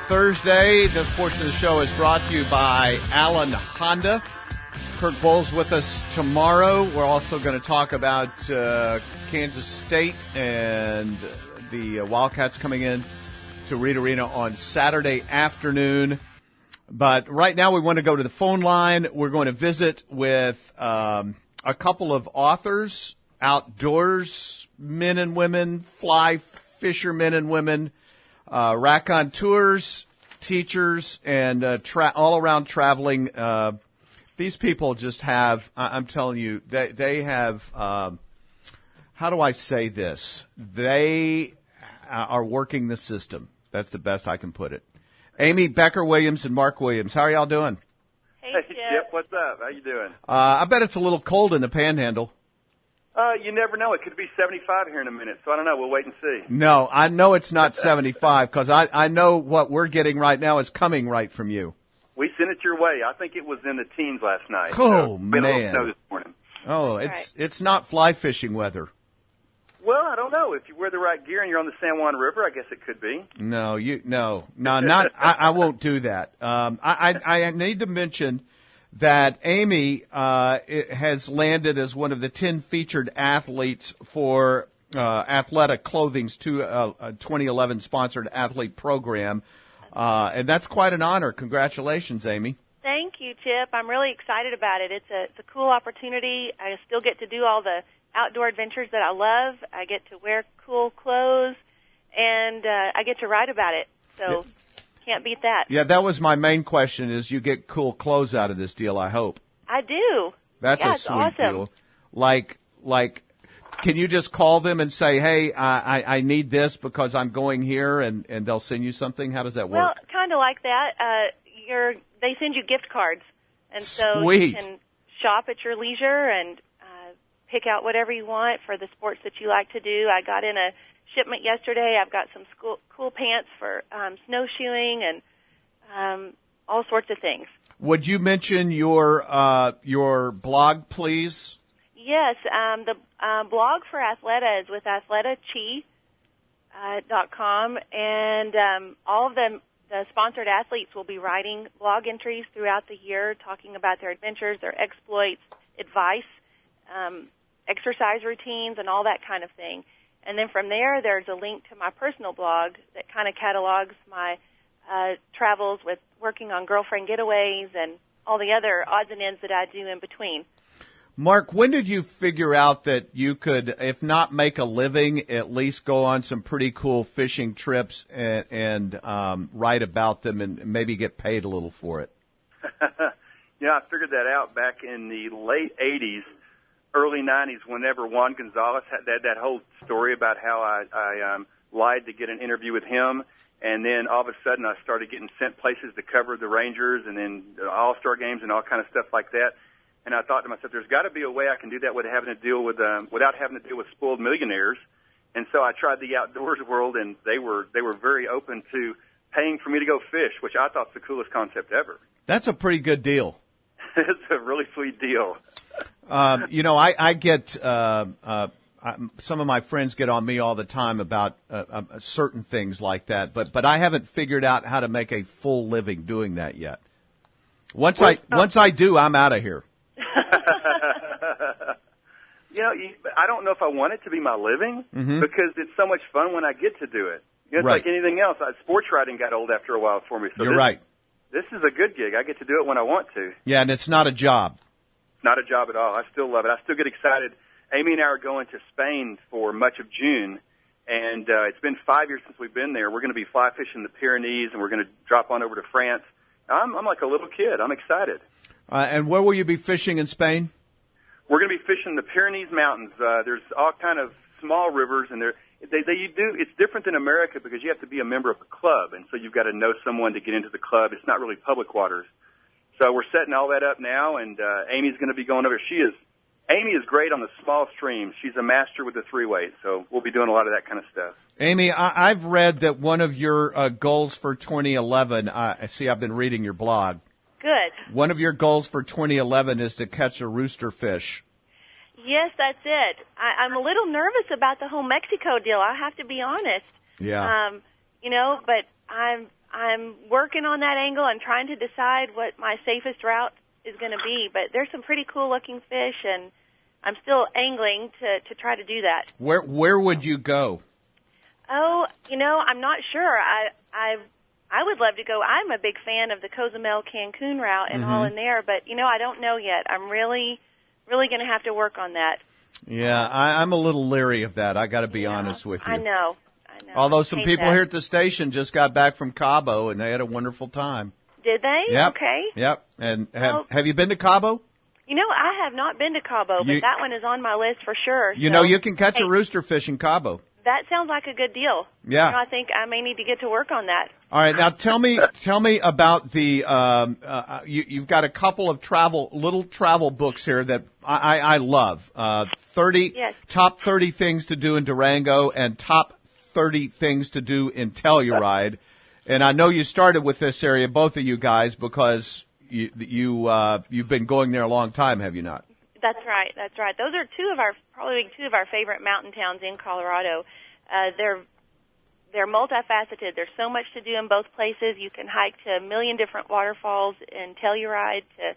Thursday. This portion of the show is brought to you by Allen Honda. Kirk Bowles with us tomorrow. We're also going to talk about Kansas State and the Wildcats coming in to Reed Arena on Saturday afternoon. But right now we want to go to the phone line. We're going to visit with a couple of authors, outdoors men and women, fly fishermen and women, raconteurs, teachers, and all-around traveling. These people just have, I'm telling you, they have, how do I say this? They are working the system. That's the best I can put it. Amy, Becker Williams, and Mark Williams. How are y'all doing? Hey, Chip. What's up? How you doing? I bet it's a little cold in the Panhandle. You never know. It could be 75 here in a minute, so I don't know. We'll wait and see. No, I know it's not 75 because I know what we're getting right now is coming right from you. We sent it your way. I think it was in the teens last night. Oh, so man. A little snow this morning. Oh, it's not fly fishing weather. Well, I don't know. If you wear the right gear and you're on the San Juan River, I guess it could be. No, not. I won't do that. I need to mention that Amy has landed as one of the 10 featured athletes for Athleta Clothing's 2011 sponsored athlete program, and that's quite an honor. Congratulations, Amy. Thank you, Chip. I'm really excited about it. It's a cool opportunity. I still get to do all the outdoor adventures that I love. I get to wear cool clothes, and I get to write about it. So can't beat that. Yeah, that was my main question, is you get cool clothes out of this deal, I hope. I do. That's a sweet awesome. deal. Like, can you just call them and say, hey, I need this because I'm going here, and they'll send you something? How does that work? Well, kind of like that. They send you gift cards, and so Sweet. you can shop at your leisure and pick out whatever you want for the sports that you like to do. I got in a shipment yesterday. I've got some cool pants for snowshoeing and all sorts of things. Would you mention your blog, please? Yes, the blog for Athleta is with athletachi.com, and all of the sponsored athletes will be writing blog entries throughout the year talking about their adventures, their exploits, advice, exercise routines, and all that kind of thing. And then from there, there's a link to my personal blog that kind of catalogs my travels with working on girlfriend getaways and all the other odds and ends that I do in between. Mark, when did you figure out that you could, if not make a living, at least go on some pretty cool fishing trips and write about them and maybe get paid a little for it? Yeah, I figured that out back in the late 80s, early 90s, whenever Juan Gonzalez had that whole story about how I lied to get an interview with him. And then all of a sudden I started getting sent places to cover the Rangers and then the All-Star games and all kind of stuff like that. And I thought to myself, there's got to be a way I can do that without having to deal with spoiled millionaires. And so I tried the outdoors world, and they were very open to paying for me to go fish, which I thought was the coolest concept ever. That's a pretty good deal. It's a really sweet deal. I get some of my friends get on me all the time about certain things like that, but I haven't figured out how to make a full living doing that yet. Once I do, I'm out of here. I don't know if I want it to be my living because it's so much fun when I get to do it. It's right. Like anything else. Sports writing got old after a while for me. So You're right. This is a good gig. I get to do it when I want to. Yeah, and it's not a job. Not a job at all. I still love it. I still get excited. Amy and I are going to Spain for much of June, and it's been 5 years since we've been there. We're going to be fly fishing the Pyrenees, and we're going to drop on over to France. I'm like a little kid. I'm excited. And where will you be fishing in Spain? We're going to be fishing the Pyrenees Mountains. There's all kind of small rivers, and it's different than America because you have to be a member of a club, and so you've got to know someone to get into the club. It's not really public waters. So we're setting all that up now, and Amy's going to be going over. Amy is great on the small streams. She's a master with the three-weight, so we'll be doing a lot of that kind of stuff. Amy, I've read that one of your goals for 2011, I've been reading your blog. Good. One of your goals for 2011 is to catch a rooster fish. Yes, that's it. I'm a little nervous about the whole Mexico deal. I have to be honest. Yeah. But I'm I'm working on that angle. I'm trying to decide what my safest route is going to be, but there's some pretty cool looking fish, and I'm still angling to try to do that. Where would you go? Oh, I'm not sure. I would love to go. I'm a big fan of the Cozumel Cancun route and all in there, but I don't know yet. I'm really going to have to work on that. Yeah, I'm a little leery of that. I got to be honest with you. I know. Although some people here at the station just got back from Cabo and they had a wonderful time. Did they? Yep. Okay. Yep. And have you been to Cabo? I have not been to Cabo, but that one is on my list for sure. You can catch a rooster fish in Cabo. That sounds like a good deal. Yeah. I think I may need to get to work on that. All right. Now tell me about the, you've got a couple of little travel books here that I love. 30, yes. Top 30 things to do in Durango and top 30 things to do in Telluride. And I know you started with this area, both of you guys, because you've been going there a long time, have you not? That's right. Those are probably two of our favorite mountain towns in Colorado. They're multifaceted. There's so much to do in both places. You can hike to a million different waterfalls in Telluride, to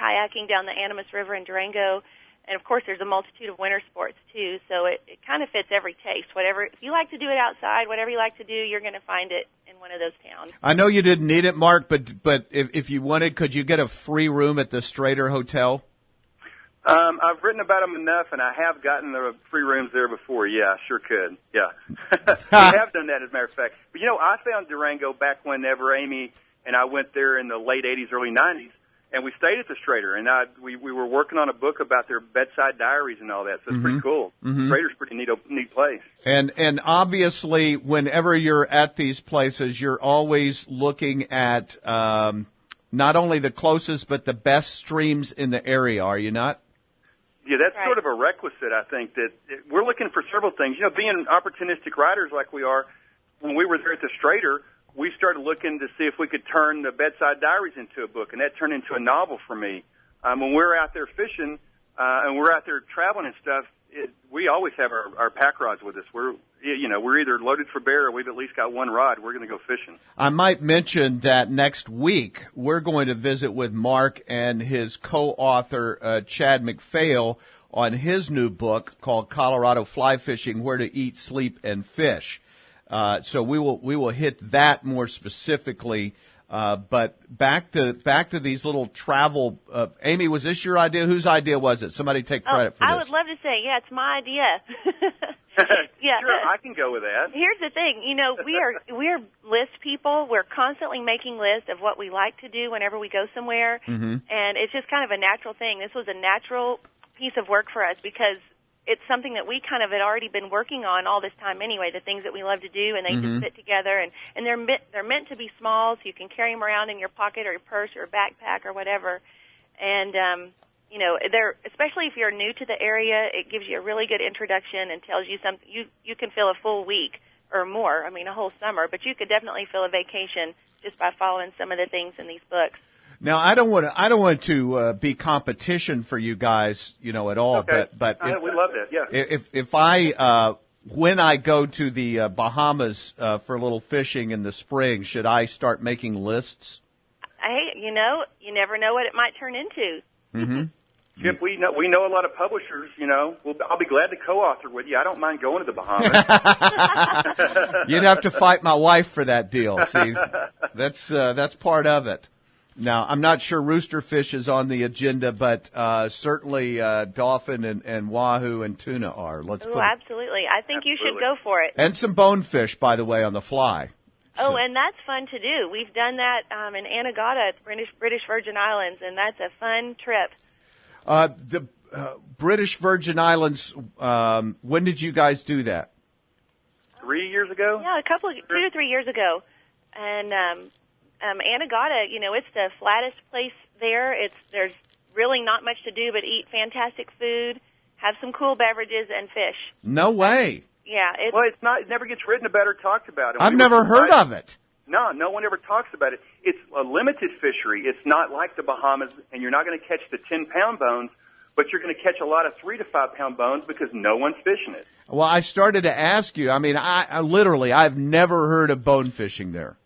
kayaking down the Animas River in Durango, and of course there's a multitude of winter sports too. So it kind of fits every taste. If you like to do it outside, whatever you like to do, you're going to find it in one of those towns. I know you didn't need it, Mark, but if you wanted, could you get a free room at the Strader Hotel? I've written about them enough, and I have gotten the free rooms there before. Yeah, sure could. Yeah. I have done that, as a matter of fact. But, I found Durango back whenever Amy and I went there in the late 80s, early 90s, and we stayed at the Strader, and we were working on a book about their bedside diaries and all that, so it's pretty cool. Strader's a pretty neat place. And obviously, whenever you're at these places, you're always looking at not only the closest, but the best streams in the area, are you not? Yeah, that's sort of a requisite, I think, that we're looking for several things. Being opportunistic riders like we are, when we were there at the Strader, we started looking to see if we could turn the bedside diaries into a book, and that turned into a novel for me. When we're out there fishing and we're out there traveling and stuff, we always have our pack rods with us. We're either loaded for bear or we've at least got one rod. We're going to go fishing. I might mention that next week we're going to visit with Mark and his co-author Chad McPhail on his new book called Colorado Fly Fishing: Where to Eat, Sleep, and Fish. So we will hit that more specifically. But back to these little travel. Amy, was this your idea? Whose idea was it? Somebody take credit for this. I would love to say, it's my idea. Yeah, sure, I can go with that. Here's the thing, we're list people. We're constantly making lists of what we like to do whenever we go somewhere, and it's just kind of a natural thing. This was a natural piece of work for us because it's something that we kind of had already been working on all this time anyway, the things that we love to do, and they just fit together, and they're meant to be small, so you can carry them around in your pocket or your purse or backpack or whatever. And, they're, especially if you're new to the area, it gives you a really good introduction and tells you something. You can fill a full week or more, a whole summer, but you could definitely fill a vacation just by following some of the things in these books. Now, I don't want to be competition for you guys, at all. Okay. But we love that. Yeah. If I when I go to the Bahamas for a little fishing in the spring, should I start making lists? Hey, you never know what it might turn into. Chip, we know a lot of publishers. I'll be glad to co-author with you. I don't mind going to the Bahamas. You'd have to fight my wife for that deal. See, that's part of it. Now, I'm not sure roosterfish is on the agenda, but certainly dolphin and wahoo and tuna are. Absolutely. I think you should go for it. And some bonefish, by the way, on the fly. Oh, and that's fun to do. We've done that in Anegada, British Virgin Islands, and that's a fun trip. The British Virgin Islands, when did you guys do that? 3 years ago? Yeah, 2 to 3 years ago. And Anegada, it's the flattest place there. There's really not much to do but eat fantastic food, have some cool beverages, and fish. No way. Yeah. It never gets written about or talked about. I've never heard of it. No one ever talks about it. It's a limited fishery. It's not like the Bahamas, and you're not going to catch the 10-pound bones, but you're going to catch a lot of 3 to 5 pound bones because no one's fishing it. Well, I started to ask you. I've never heard of bone fishing there.